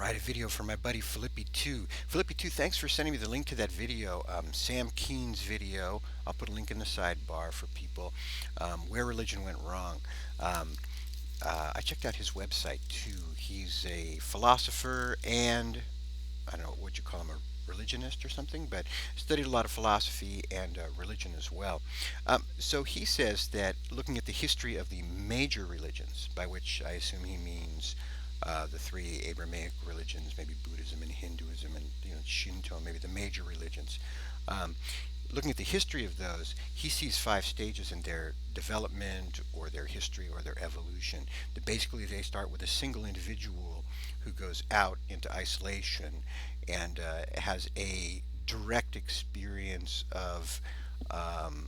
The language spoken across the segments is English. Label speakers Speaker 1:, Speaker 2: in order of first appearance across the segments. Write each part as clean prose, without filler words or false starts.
Speaker 1: I had a video from my buddy Flippy2. Flippy2, thanks for sending me the link to that video. Sam Keen's video. I'll put a link in the sidebar for people. Where religion went wrong. Um, I checked out his website too. He's a philosopher and I don't know what you call him, a religionist or something, but studied a lot of philosophy and religion as well. So he says that looking at the history of the major religions, by which I assume he means the three Abrahamic religions, maybe Buddhism and Hinduism and Shinto, maybe the major religions. Um, Looking at the history of those, he sees five stages in their development or their history or their evolution. That basically they start with a single individual who goes out into isolation and has a direct experience of um,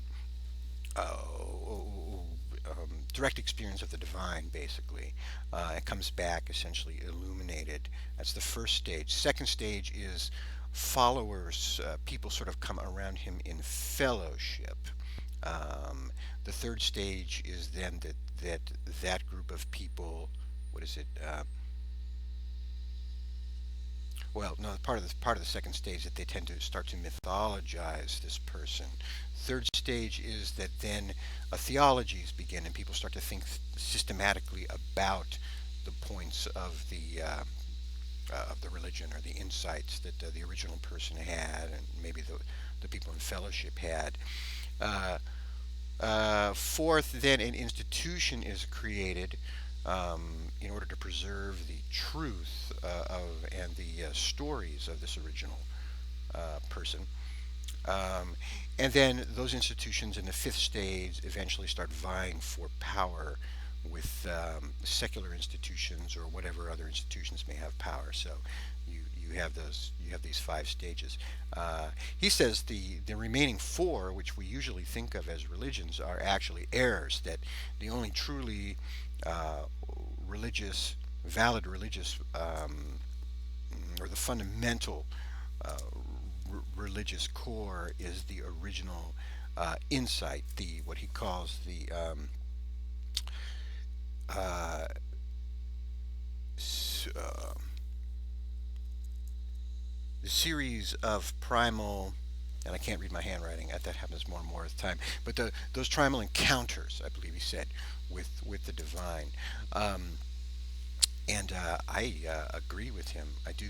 Speaker 1: direct experience of the divine, basically. It comes back essentially illuminated. That's the first stage. Second stage is followers, people sort of come around him in fellowship. The third stage is then that group of people. What is it? Well, no, part of the second stage that they tend to start to mythologize this person. Third stage is that then theologies begin and people start to think systematically about the points of the religion or the insights that the original person had and maybe the people in fellowship had. Uh, Fourth, then an institution is created in order to preserve the truth of and the stories of this original person. Um, and then those institutions in the fifth stage eventually start vying for power with secular institutions or whatever other institutions may have power. So you have these five stages. He says the remaining four, which we usually think of as religions, are actually errors. That the only truly uh, religious, valid religious, or the fundamental uh, religious core is the original insight, the what he calls uh, uh, the series of primal, and I can't read my handwriting. That happens more and more with time. But those primal encounters, I believe he said, with the divine. Um, and I agree with him. I do.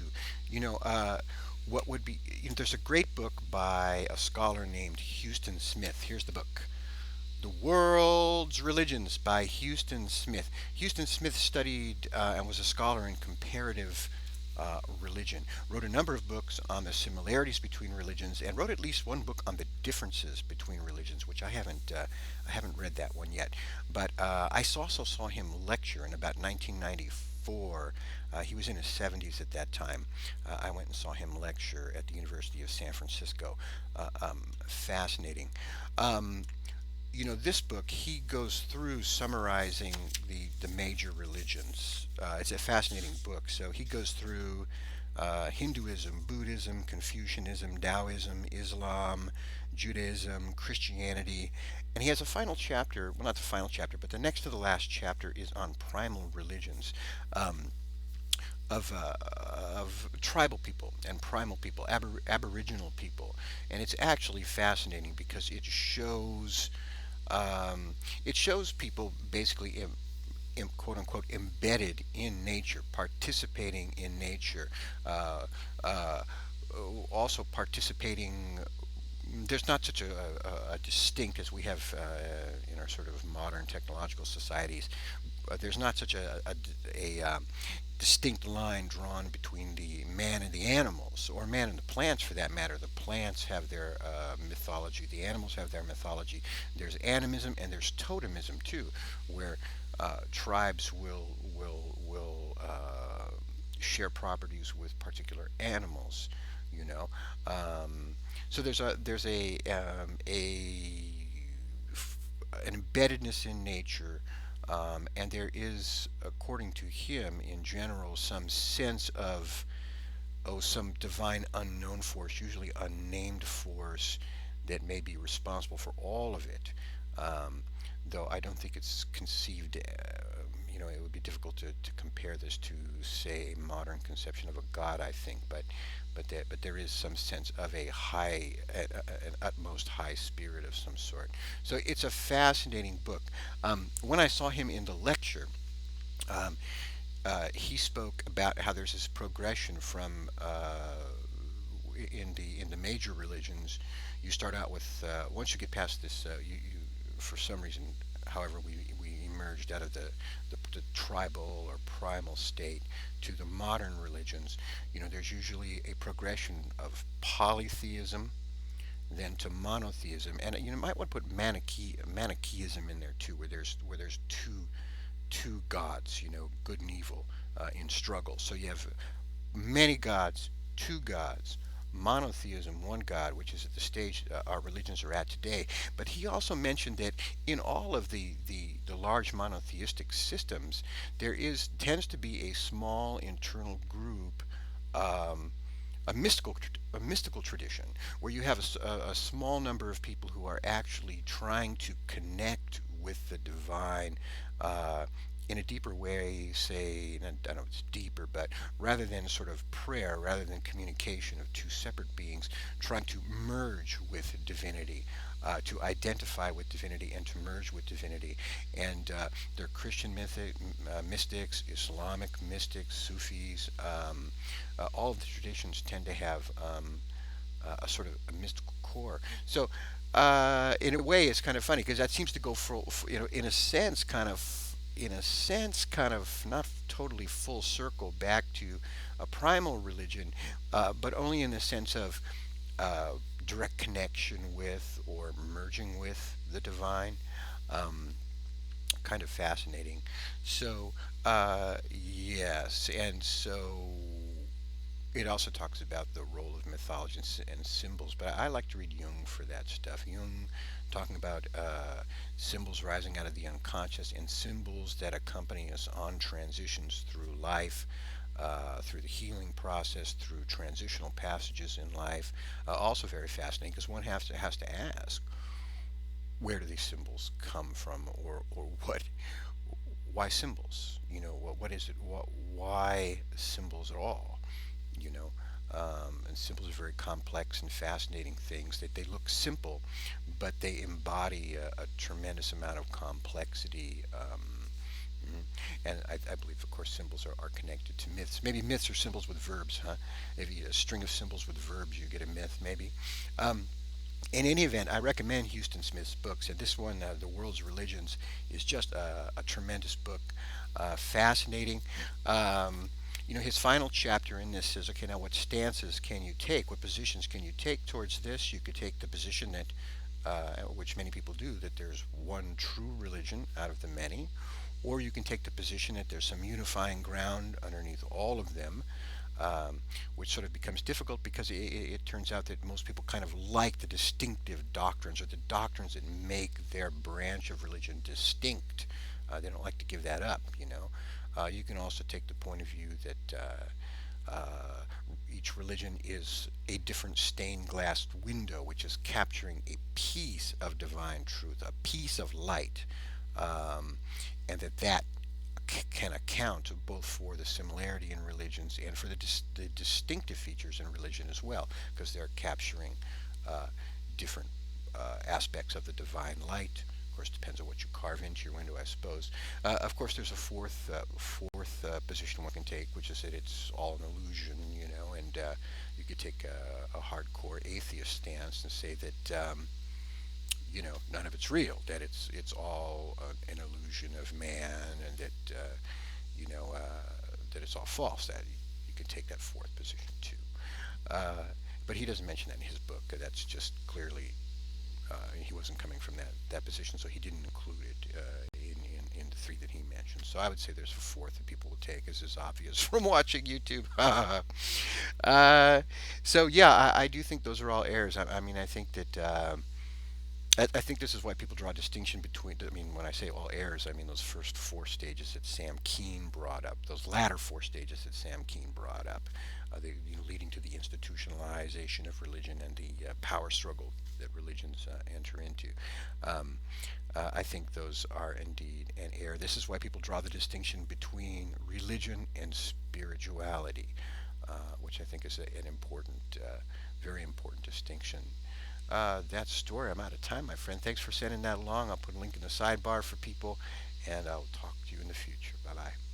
Speaker 1: You know, what would be? There's a great book by a scholar named Houston Smith. Here's the book. The World's Religions by Houston Smith. Houston Smith studied and was a scholar in comparative religion. Wrote a number of books on the similarities between religions, and wrote at least one book on the differences between religions, which I haven't read that one yet. But I also saw him lecture in about 1994. He was in his 70s at that time. I went and saw him lecture at the University of San Francisco. Fascinating. Um, this book, he goes through summarizing the major religions. It's a fascinating book. So he goes through Hinduism, Buddhism, Confucianism, Taoism, Islam, Judaism, Christianity, and he has a final chapter. Well, not the final chapter, but the next to the last chapter is on primal religions. Um, of tribal people and primal people, aboriginal people, and it's actually fascinating because it shows people basically quote unquote embedded in nature, participating in nature, uh, uh, also participating. There's not such a distinct as we have in our sort of modern technological societies. There's not such a distinct line drawn between the man and the animals, or man and the plants for that matter. The plants have their mythology, the animals have their mythology. There's animism and there's totemism too, where tribes will share properties with particular animals. You know, so there's an embeddedness in nature, and there is, according to him, in general, some sense of some divine unknown force, usually unnamed force, that may be responsible for all of it. Um, though I don't think it's conceived, it would be difficult to compare this to, say, a modern conception of a god, I think, but there is some sense of a high, an utmost high spirit of some sort. So it's a fascinating book. When I saw him in the lecture, um, he spoke about how there's this progression from in the major religions. You start out with once you get past this, you for some reason, however, we emerged out of the tribal or primal state to the modern religions. There's usually a progression of polytheism, then to monotheism, and you might want to put Manichaeism in there too, where there's two gods, good and evil, in struggle. So you have many gods, two gods, monotheism, one God, which is at the stage our religions are at today. But he also mentioned that in all of the large monotheistic systems, there tends to be a small internal group, um, a mystical tradition where you have a small number of people who are actually trying to connect with the divine, uh, in a deeper way, say, and I don't know if it's deeper, but rather than sort of prayer, rather than communication of two separate beings, trying to merge with divinity, to identify with divinity and to merge with divinity. And they're Christian mystics, Islamic mystics, Sufis. All of the traditions tend to have a sort of a mystical core. So, in a way, it's kind of funny because that seems to go for in a sense, kind of not totally full circle back to a primal religion, but only in the sense of uh, direct connection with or merging with the divine. Um, Kind of fascinating. So, yes, and so it also talks about the role of mythology and symbols, but I like to read Jung for that stuff. Jung talking about symbols rising out of the unconscious and symbols that accompany us on transitions through life, through the healing process, through transitional passages in life. Also very fascinating because one has to ask, where do these symbols come from, or why symbols? What is it? Why symbols at all? you know. And symbols are very complex and fascinating things. That they look simple, but they embody a tremendous amount of complexity. And I believe, of course, symbols are connected to myths. Maybe myths are symbols with verbs, huh? If you get a string of symbols with verbs, you get a myth, maybe. Um, in any event, I recommend Houston Smith's books, and this one, The World's Religions, is just a tremendous book, fascinating. Um, his final chapter in this says, okay, now what stances can you take? What positions can you take towards this? You could take the position that, which many people do, that there's one true religion out of the many, or you can take the position that there's some unifying ground underneath all of them, which sort of becomes difficult because it turns out that most people kind of like the distinctive doctrines or the doctrines that make their branch of religion distinct. They don't like to give that up. You can also take the point of view that each religion is a different stained glass window, which is capturing a piece of divine truth, a piece of light, um, and that can account both for the similarity in religions and for the distinctive features in religion as well, because they're capturing uh, different aspects of the divine light. Of course, depends on what you carve into your window, I suppose. Of course, there's a fourth position one can take, which is that it's all an illusion, and you could take a hardcore atheist stance and say that none of it's real, that it's all an illusion of man, and that that it's all false. That you can take that fourth position too, uh, but he doesn't mention that in his book. That's just clearly he wasn't coming from that position, so he didn't include it in the three that he mentioned. So I would say there's a fourth that people would take, as is obvious from watching YouTube. So yeah, I do think those are all errors. I mean, I think that. I think this is why people draw a distinction between, I mean, when I say all errors, I mean those first four stages that Sam Keen brought up, those latter four stages that Sam Keen brought up, leading to the institutionalization of religion and the power struggle that religions enter into. Um, I think those are indeed an error. This is why people draw the distinction between religion and spirituality, which I think is an important, very important distinction. That story. I'm out of time, my friend. Thanks for sending that along. I'll put a link in the sidebar for people, and I'll talk to you in the future. Bye bye.